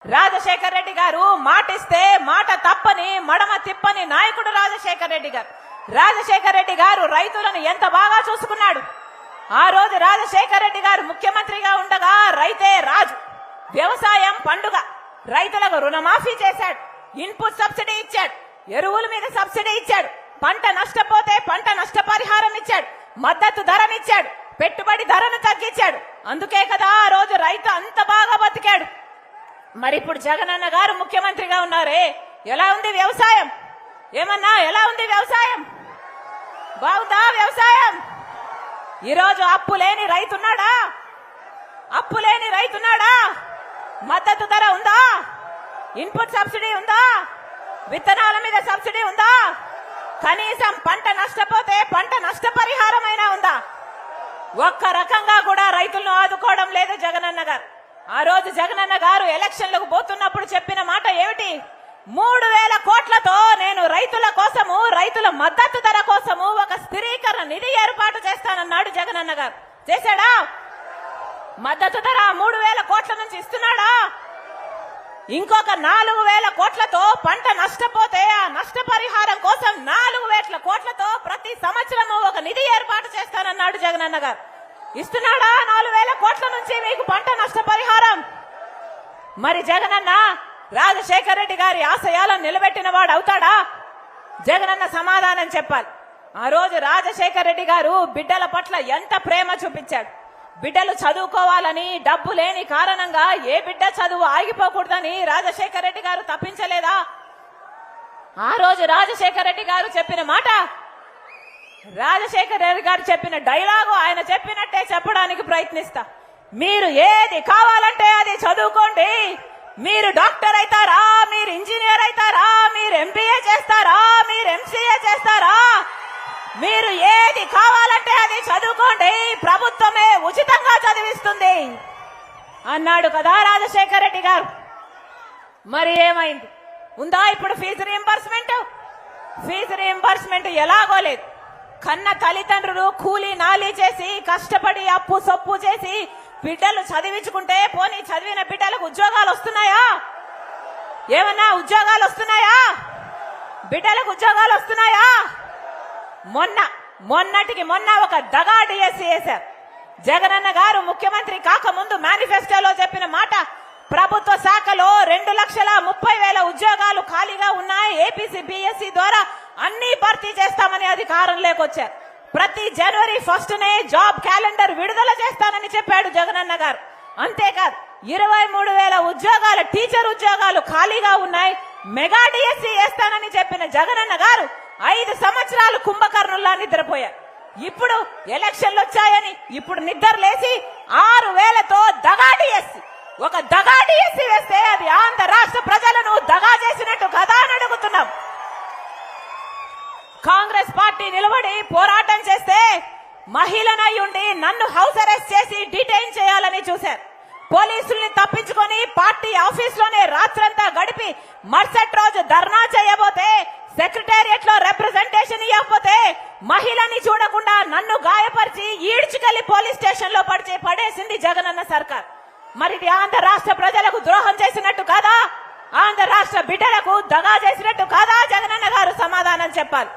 రాజశేఖర్ రెడ్డి గారు మాటిస్తే మాట తప్పని మడమ తిప్పని నాయకుడు రాజశేఖర్ రెడ్డి గారు. రాజశేఖర్ రెడ్డి గారు రైతులను ఎంత బాగా చూసుకున్నాడు. ఆ రోజు రాజశేఖర్ రెడ్డి గారు ముఖ్యమంత్రిగా ఉండగా రైతే రాజు, వ్యవసాయం పండుగ, రైతులకు రుణమాఫీ చేశాడు, ఇన్పుట్ సబ్సిడీ ఇచ్చాడు, ఎరువుల మీద సబ్సిడీ ఇచ్చాడు, పంట నష్టపోతే పంట నష్టపరిహారం ఇచ్చాడు, మద్దతు ధరనిచ్చాడు, పెట్టుబడి ధరను తగ్గించాడు. అందుకే కదా ఆ రోజు రైతు అంత బాగా బతికాడు. మరి ఇప్పుడు జగనన్న గారు ముఖ్యమంత్రిగా ఉన్నారే, ఎలా ఉంది వ్యవసాయం? ఏమన్నా ఎలా ఉంది వ్యవసాయం? బాగుందా వ్యవసాయం? ఈరోజు అప్పు లేని రైతున్నాడా? అప్పు లేని రైతున్నాడా? మద్దతు ధర ఉందా? ఇన్పుట్ సబ్సిడీ ఉందా? విత్తనాల మీద సబ్సిడీ ఉందా? కనీసం పంట నష్టపోతే పంట నష్టపరిహారమైనా ఉందా? ఒక్క రకంగా కూడా రైతులను ఆదుకోవడం లేదు జగనన్న గారు. ఆ రోజు జగనన్న గారు ఎలక్షన్లకు పోతున్నప్పుడు చెప్పిన మాట ఏమిటి? 3000 కోట్లతో నేను రైతుల కోసము, రైతుల మద్దతు ధర కోసము ఒక స్థిరీకరణ నిధి ఏర్పాటు చేస్తానన్నాడు జగనన్న గారు. చేశాడా? మద్దతు ధర 3000 కోట్ల నుంచి ఇస్తున్నాడా? ఇంకొక 4000 కోట్లతో పంట నష్టపోతే ఆ నష్టపరిహారం కోసం 4000 కోట్లతో ప్రతి సంవత్సరము ఒక నిధి ఏర్పాటు చేస్తానన్నాడు జగనన్న గారు. ఇస్తున్నాడా 4000 కోట్ల నుంచి మీకు పంట నష్టపరిహారం? మరి జగనన్న రాజశేఖర్ రెడ్డి గారి ఆశయాలను నిలబెట్టిన వాడు అవుతాడా? జగనన్న సమాధానం చెప్పాలి. ఆ రోజు రాజశేఖర్ రెడ్డి గారు బిడ్డల పట్ల ఎంత ప్రేమ చూపించాడు. బిడ్డలు చదువుకోవాలని, డబ్బు లేని కారణంగా ఏ బిడ్డ చదువు ఆగిపోకూడదని రాజశేఖర్ రెడ్డి గారు తప్పించలేదా? ఆ రోజు రాజశేఖర్ రెడ్డి గారు చెప్పిన మాట, రాజశేఖర్ రెడ్డి గారు చెప్పిన డైలాగు ఆయన చెప్పినట్టే చెప్పడానికి ప్రయత్నిస్తా. మీరు ఏది కావాలంటే అది చదువుకోండి. మీరు డాక్టర్ అవుతారా, మీరు ఇంజనీర్ అవుతారా, మీరు ఎంబీఏ చేస్తారా, మీరు ఎంసీఏ చేస్తారా, మీరు ఏది కావాలంటే అది చదువుకోండి, ప్రభుత్వమే ఉచితంగా చదివిస్తుంది అన్నాడు కదా రాజశేఖర్ రెడ్డి గారు. మరి ఏమైంది? ఉందా ఇప్పుడు ఫీజు రీయింబర్స్మెంట్? ఫీజు రీయింబర్స్మెంట్ ఎలాగో లేదు. కన్న తల్లిదండ్రులు కూలీ నాలీ చేసి కష్టపడి అప్పు సొప్పు చేసి బిడ్డలు చదివించుకుంటే పోనీ చదివిన బిడ్డలకు ఉద్యోగాలు వస్తున్నాయా? ఏమన్నా ఉద్యోగాలు వస్తున్నాయా? బిడ్డలకు ఉద్యోగాలు వస్తున్నాయా? మొన్నటికి మొన్న ఒక దగా డిఎస్సీ వేశారు. జగనన్న గారు ముఖ్యమంత్రి కాకముందు మేనిఫెస్టోలో చెప్పిన మాట, ప్రభుత్వ శాఖలో 2,30,000 ఉద్యోగాలు ఖాళీగా ఉన్నాయి, ఏపీసీ బిఎస్సీ ద్వారా అన్ని భర్తీ చేస్తామని అధికారంలోకి వచ్చారు. ప్రతి జనవరి 1నే జాబ్ క్యాలెండర్ విడుదల చేస్తానని చెప్పాడు జగనన్న గారు. అంతేకాదు 23,000 ఉద్యోగాలు, టీచర్ ఉద్యోగాలు ఖాళీగా ఉన్నాయి, మెగా డిఎస్సీ వేస్తానని చెప్పిన జగనన్న గారు 5 సంవత్సరాలు కుంభకర్ణుల్లా నిద్రపోయారు. ఇప్పుడు ఎలక్షన్లు వచ్చాయని ఇప్పుడు నిద్ర లేచి 6,000తో దగా డిఎస్సీ, ఒక దగా డిఎస్సీ వేస్తే అది ఆంధ్ర రాష్ట్ర ప్రజలను దగా చేసినట్టు కదా అని అడుగుతున్నాం. కాంగ్రెస్ పార్టీ నిలబడి పోరాటం చేస్తే మహిళనై ఉండి నన్ను హౌస్ అరెస్ట్ చేసి డిటైన్ చేయాలని చూశారు. పోలీసుల్ని తప్పించుకొని పార్టీ ఆఫీసులోనే రాత్రంతా గడిపి మరుసటి రోజు ధర్నా చేయబోతే, సెక్రటేరియట్ లో రిప్రజెంటేషన్ ఇవ్వకపోతే, మహిళని చూడకుండా నన్ను గాయపరిచి ఈడ్చుకెళ్లి పోలీస్ స్టేషన్ లో పడేసింది జగనన్న సర్కార్. మరి ఇది ఆంధ్ర రాష్ట్ర ప్రజలకు ద్రోహం చేసినట్టు కాదా? ఆంధ్ర రాష్ట్ర బిడ్డలకు దగా చేసినట్టు కాదా? జగనన్న గారు సమాధానం చెప్పాలి.